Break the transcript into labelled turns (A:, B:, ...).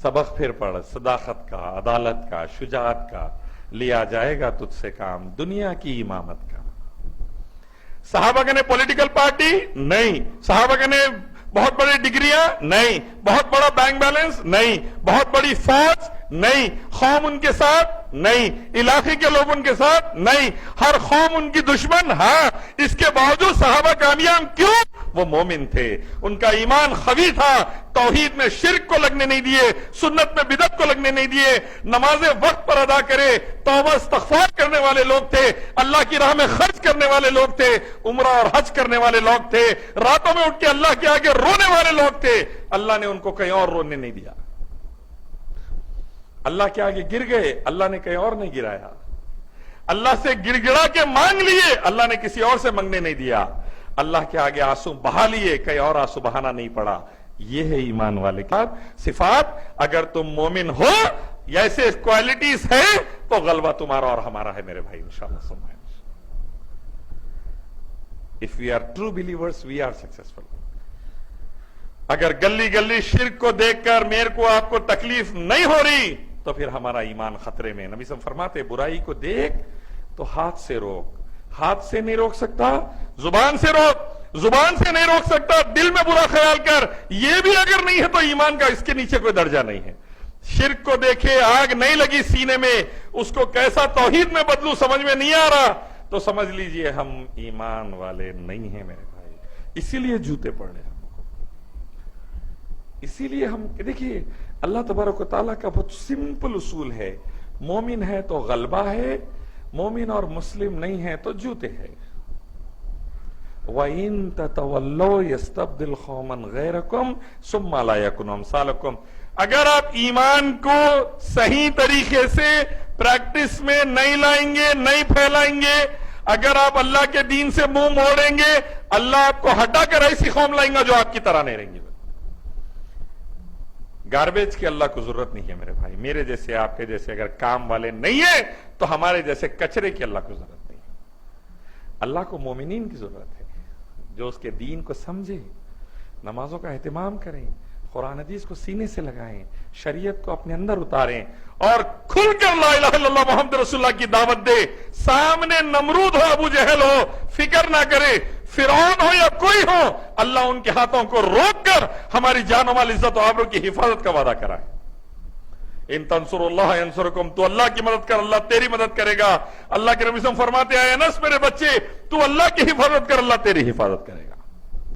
A: सबक फिर पढ़, सदाकत का, अदालत का, शुजाअत का, लिया जाएगा तुझसे काम दुनिया की इमामत का। सहाबा ने पॉलिटिकल पार्टी नहीं, सहाबा ने बहुत बड़ी डिग्रियां नहीं, बहुत बड़ा बैंक बैलेंस नहीं, बहुत बड़ी फौज नहीं, कौम उनके साथ नहीं, इलाके के लोग उनके साथ नहीं, हर कौम उनकी दुश्मन। हाँ, इसके बावजूद सहाबा कामयाब क्यों? वो मोमिन थे, उनका ईमान खवी था, तौहीद में शिर्क को लगने नहीं दिए, सुन्नत में बिदअत को लगने नहीं दिए, नमाजें वक्त पर अदा करे, तौबा इस्तग़फ़ार करने वाले लोग थे, अल्लाह की राह में खर्च करने वाले लोग थे, उम्रा और हज करने वाले लोग थे, रातों में उठ के अल्लाह के आगे रोने वाले लोग थे। अल्लाह ने उनको कहीं और रोने नहीं दिया। अल्लाह के आगे गिर गए, अल्लाह ने कहीं और नहीं गिराया। अल्लाह से गिड़गिड़ा के मांग लिए, अल्लाह ने किसी और से मांगने नहीं दिया। अल्लाह के आगे आंसू बहा लिए, कहीं और आंसू बहाना नहीं पड़ा। यह है ईमान वाले की सिफात। अगर तुम मोमिन हो, ऐसे क्वालिटीज है, तो गलबा तुम्हारा और हमारा है मेरे भाई, इंशाअल्लाह। If we are true believers we are successful. अगर गली गली शिर्क को देखकर मेरे को आपको तकलीफ नहीं हो रही, तो फिर हमारा ईमान खतरे में। नबी सल्लल्लाहु अलैहि वसल्लम फरमाते, बुराई को देख तो हाथ से रोक, हाथ से नहीं रोक सकता, जुबान से रोक, जुबान से नहीं रोक सकता, दिल में बुरा ख्याल कर, ये भी अगर नहीं है तो ईमान का इसके नीचे कोई दर्जा नहीं है। शिर्क को देखे, आग नहीं लगी सीने में, उसको कैसा तौहीद में बदलू समझ में नहीं आ रहा, तो समझ लीजिए हम ईमान वाले नहीं हैं मेरे भाई। इसीलिए जूते पड़े हमको, इसीलिए हम देखिए अल्लाह तबारक व तआला का बहुत सिंपल उसूल है, मोमिन है तो गलबा है, मोमिन और मुस्लिम नहीं है तो जूते है। वइन ततवल्लो यस्तब्दिल कौमन गैरकुम सुम्मा ला यकुनु अमसालकुम। अगर आप ईमान को सही तरीके से प्रैक्टिस में नहीं लाएंगे, नहीं फैलाएंगे, अगर आप अल्लाह के दीन से मुंह मोड़ेंगे, अल्लाह आपको हटाकर ऐसी कौम लाएंगा जो आपकी तरह नहीं रहेंगे। गार्बेज की अल्लाह को जरूरत नहीं है मेरे भाई। मेरे जैसे, आपके जैसे अगर काम वाले नहीं है, तो हमारे जैसे कचरे की अल्लाह को जरूरत नहीं है। अल्लाह को मोमिनीन की जरूरत है, जो उसके दीन को समझे, नमाजों का एहतमाम करें, कुरान हदीस को सीने से लगाएं, शरीयत को अपने अंदर उतारें और खुलकर ला इलाहा इल्लल्लाह मोहम्मद रसूलुल्लाह की दावत दे। सामने नमरूद हो, अबू जहल हो, फिक्र ना करे, फिरौन हो या कोई हो, अल्लाह उनके हाथों को रोककर हमारी जान माल इज्जत और आबरू की हिफाजत का वादा कराए। इन तंसुरुल्लाह यंसुरकुम, तू अल्लाह की मदद कर, अल्लाह तेरी मदद करेगा। अल्लाह के नबी फरमाते हैं, अनस मेरे बच्चे, तू अल्लाह की हिफाजत कर, अल्लाह तेरी हिफाजत करेगा।